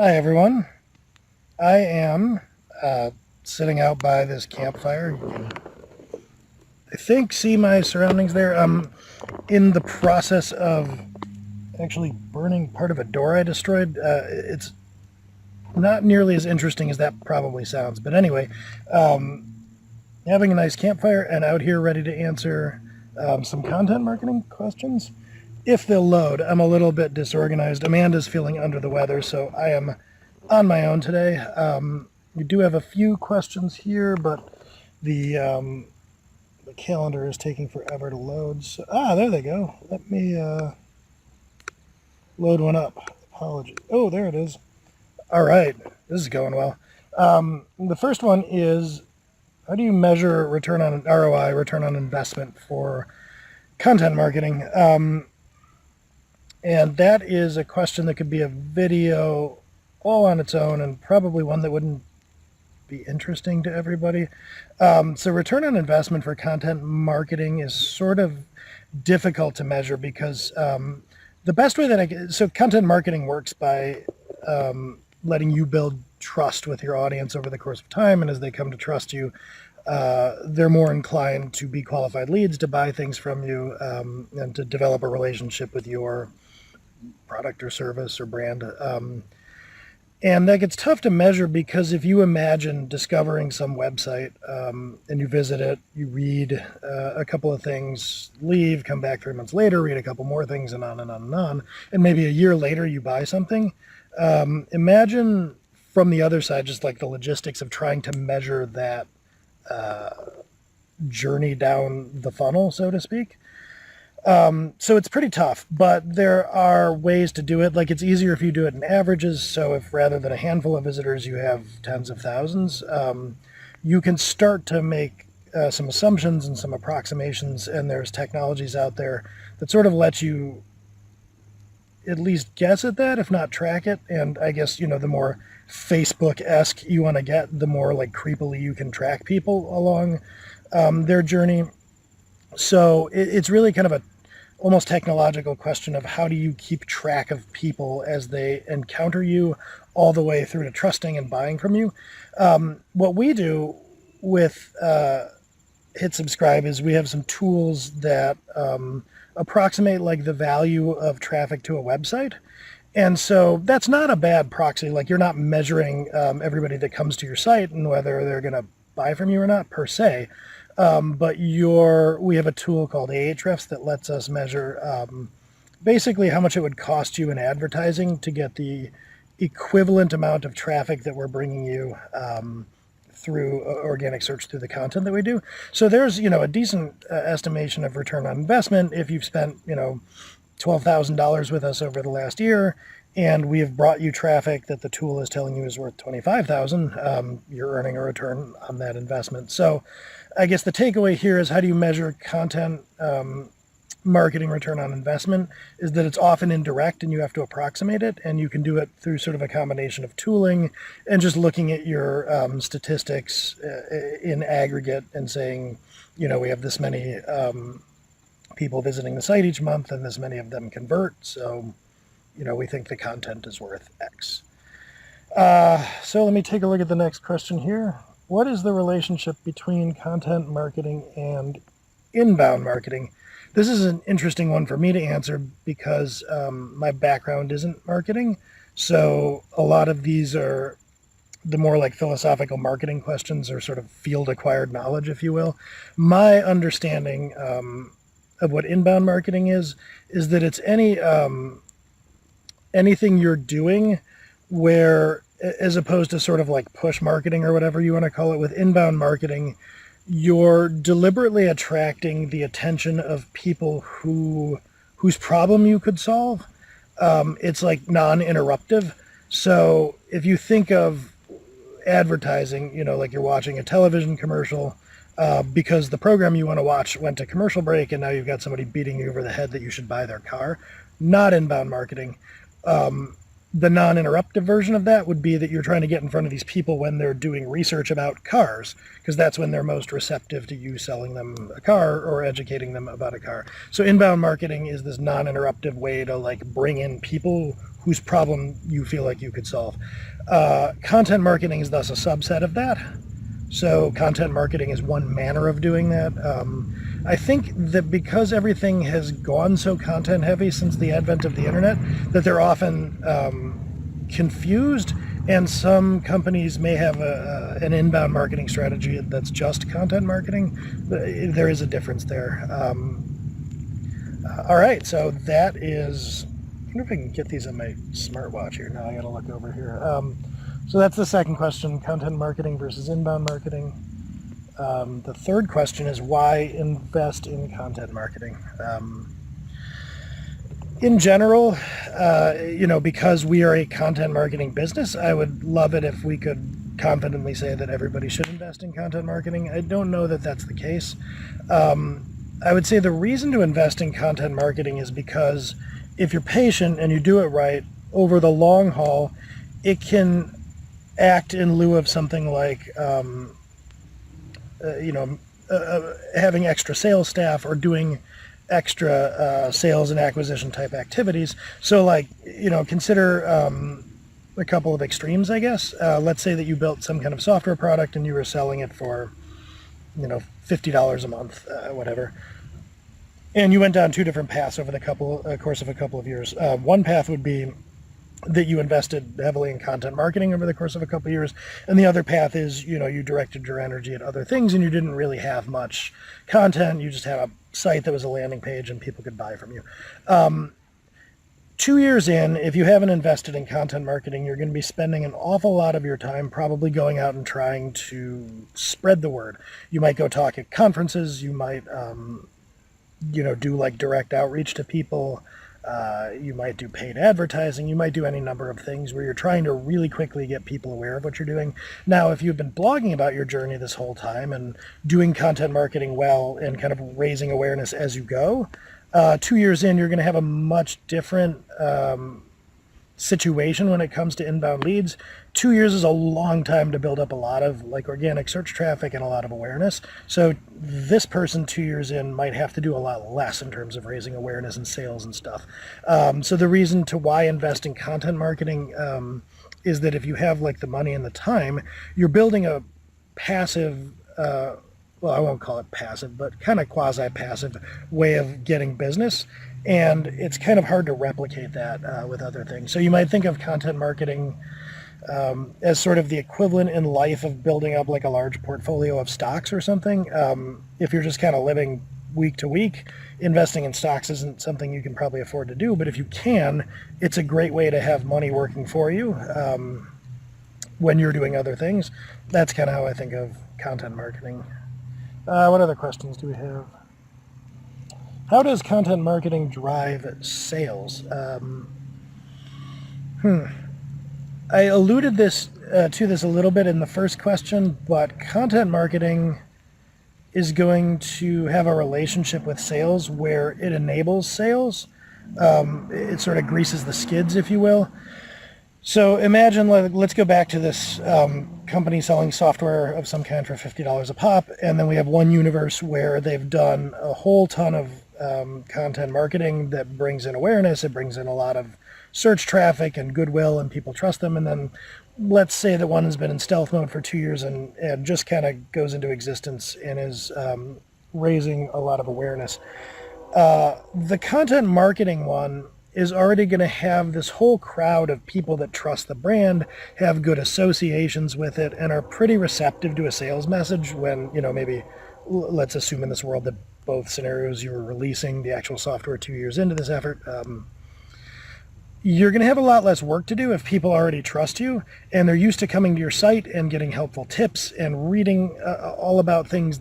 Hi everyone. I am sitting out by this campfire. You can, I think, see my surroundings there. I'm in the process of actually burning part of a door I destroyed. It's not nearly as interesting as that probably sounds, but anyway, having a nice campfire and out here ready to answer some content marketing questions. If they'll load, I'm a little bit disorganized. Amanda's feeling under the weather, so I am on my own today. We do have a few questions here, but the calendar is taking forever to load. So, there they go. Let me load one up. Apologies. Oh, there it is. All right, this is going well. The first one is, how do you measure return on ROI, return on investment for content marketing? And that is a question that could be a video all on its own, and probably one that wouldn't be interesting to everybody. So return on investment for content marketing is sort of difficult to measure because the best way that so content marketing works by letting you build trust with your audience over the course of time, and as they come to trust you, they're more inclined to be qualified leads, to buy things from you, and to develop a relationship with your product or service or brand. And that gets tough to measure because if you imagine discovering some website and you visit it, you read a couple of things, leave, come back 3 months later, read a couple more things, and on and on and on, and maybe a year later you buy something. Imagine from the other side just like the logistics of trying to measure that journey down the funnel, so to speak. So it's pretty tough, but there are ways to do it. Like, it's easier if you do it in averages. So if rather than a handful of visitors, you have tens of thousands, you can start to make some assumptions and some approximations. And there's technologies out there that sort of let you at least guess at that, if not track it. And I guess, the more Facebook-esque you want to get, the more like creepily you can track people along their journey. So it's really kind of a almost technological question of how do you keep track of people as they encounter you all the way through to trusting and buying from you. What we do with Hit Subscribe is we have some tools that approximate like the value of traffic to a website. And so that's not a bad proxy. Like, you're not measuring everybody that comes to your site and whether they're going to buy from you or not per se. But we have a tool called Ahrefs that lets us measure basically how much it would cost you in advertising to get the equivalent amount of traffic that we're bringing you through organic search through the content that we do. So there's, a decent estimation of return on investment if you've spent, $12,000 with us over the last year, and we have brought you traffic that the tool is telling you is worth $25,000. You're earning a return on that investment. So I guess the takeaway here is, how do you measure content marketing return on investment, is that it's often indirect and you have to approximate it, and you can do it through sort of a combination of tooling and just looking at your statistics in aggregate and saying, we have this many people visiting the site each month and this many of them convert. So, we think the content is worth X. So let me take a look at the next question here. What is the relationship between content marketing and inbound marketing? This is an interesting one for me to answer because my background isn't marketing. So a lot of these are the more like philosophical marketing questions, or sort of field acquired knowledge, if you will. My understanding of what inbound marketing is that it's anything you're doing where, as opposed to sort of like push marketing or whatever you want to call it, with inbound marketing, you're deliberately attracting the attention of people whose problem you could solve. It's like non-interruptive. So if you think of advertising, like you're watching a television commercial because the program you want to watch went to commercial break, and now you've got somebody beating you over the head that you should buy their car. Not inbound marketing. The non-interruptive version of that would be that you're trying to get in front of these people when they're doing research about cars, because that's when they're most receptive to you selling them a car or educating them about a car. So inbound marketing is this non-interruptive way to like bring in people whose problem you feel like you could solve. Content marketing is thus a subset of that. So content marketing is one manner of doing that. I think that because everything has gone so content heavy since the advent of the internet, that they're often confused, and some companies may have an inbound marketing strategy that's just content marketing. There is a difference there. All right, so that is, I wonder if I can get these on my smartwatch here. Now I gotta look over here. So that's the second question, content marketing versus inbound marketing. The third question is why invest in content marketing? In general, because we are a content marketing business, I would love it if we could confidently say that everybody should invest in content marketing. I don't know that that's the case. I would say the reason to invest in content marketing is because if you're patient and you do it right, over the long haul, it can act in lieu of something like having extra sales staff or doing extra sales and acquisition type activities. So consider a couple of extremes, I guess. Let's say that you built some kind of software product and you were selling it for $50 a month, whatever. And you went down two different paths over the course of a couple of years. One path would be that you invested heavily in content marketing over the course of a couple of years. And the other path is, you directed your energy at other things and you didn't really have much content. You just had a site that was a landing page and people could buy from you. 2 years in, if you haven't invested in content marketing, you're going to be spending an awful lot of your time probably going out and trying to spread the word. You might go talk at conferences. You might, do like direct outreach to people. You might do paid advertising. You might do any number of things where you're trying to really quickly get people aware of what you're doing. Now, if you've been blogging about your journey this whole time and doing content marketing well and kind of raising awareness as you go, 2 years in, you're going to have a much different situation when it comes to inbound leads. 2 years is a long time to build up a lot of organic search traffic and a lot of awareness. So this person 2 years in might have to do a lot less in terms of raising awareness and sales and stuff. So the reason to why invest in content marketing is that if you have the money and the time, you're building a passive, I won't call it passive, but kind of quasi-passive way of getting business. And it's kind of hard to replicate that with other things. So you might think of content marketing as sort of the equivalent in life of building up a large portfolio of stocks or something. If you're just kind of living week to week, investing in stocks isn't something you can probably afford to do. But if you can, it's a great way to have money working for you when you're doing other things. That's kind of how I think of content marketing. What other questions do we have? How does content marketing drive sales? I alluded to this a little bit in the first question, but content marketing is going to have a relationship with sales where it enables sales. It sort of greases the skids, if you will. So imagine, let's go back to this company selling software of some kind for $50 a pop, and then we have one universe where they've done a whole ton of content marketing that brings in awareness. It brings in a lot of search traffic and goodwill, and people trust them. And then let's say that one has been in stealth mode for 2 years and just kind of goes into existence and is raising a lot of awareness. The content marketing one is already going to have this whole crowd of people that trust the brand, have good associations with it, and are pretty receptive to a sales message when, maybe let's assume in this world that both scenarios you were releasing the actual software 2 years into this effort. You're going to have a lot less work to do if people already trust you and they're used to coming to your site and getting helpful tips and reading all about things,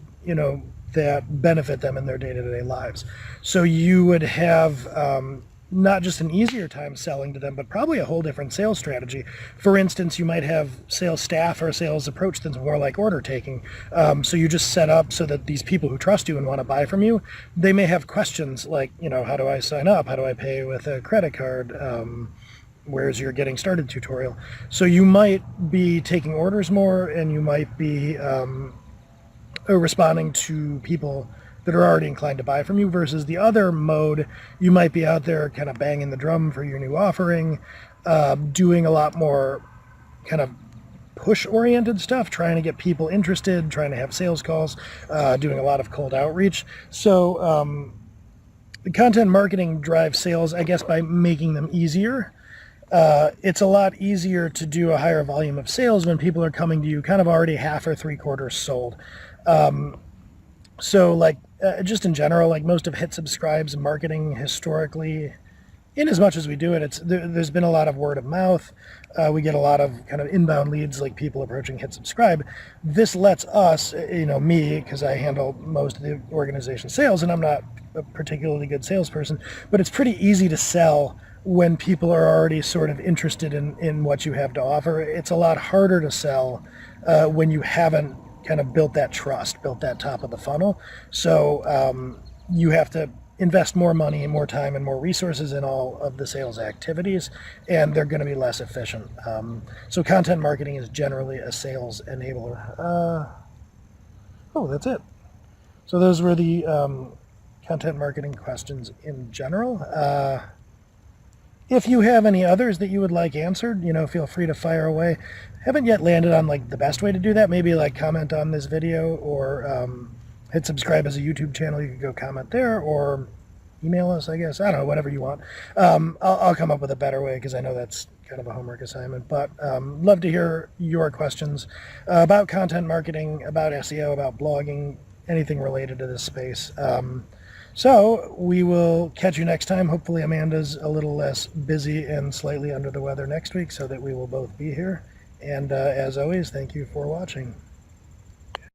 that benefit them in their day-to-day lives. So you would have not just an easier time selling to them, but probably a whole different sales strategy. For instance, you might have sales staff or a sales approach that's more like order taking. So you just set up so that these people who trust you and want to buy from you, they may have questions like, how do I sign up? How do I pay with a credit card? where's your getting started tutorial. So you might be taking orders more, and you might be responding to people that are already inclined to buy from you, versus the other mode, you might be out there kind of banging the drum for your new offering, doing a lot more kind of push-oriented stuff, trying to get people interested, trying to have sales calls, doing a lot of cold outreach. So the content marketing drives sales, I guess, by making them easier. It's a lot easier to do a higher volume of sales when people are coming to you kind of already half or three-quarters sold. So like just in general, like most of Hit Subscribe's marketing historically, in as much as we do it, there's been a lot of word of mouth. We get a lot of kind of inbound leads, like people approaching Hit Subscribe. This lets us, me, because I handle most of the organization sales, and I'm not a particularly good salesperson, but it's pretty easy to sell when people are already sort of interested in what you have to offer. It's a lot harder to sell when you haven't kind of built that trust, built that top of the funnel. So you have to invest more money and more time and more resources in all of the sales activities, and they're going to be less efficient. So content marketing is generally a sales enabler. That's it. So those were the content marketing questions in general. If you have any others that you would like answered, feel free to fire away. Haven't yet landed on like the best way to do that. Maybe like comment on this video, or Hit Subscribe as a YouTube channel. You could go comment there, or email us, I guess. I don't know, whatever you want. I'll come up with a better way, because I know that's kind of a homework assignment. But love to hear your questions about content marketing, about SEO, about blogging, anything related to this space. So we will catch you next time. Hopefully Amanda's a little less busy and slightly under the weather next week, so that we will both be here. And as always, thank you for watching.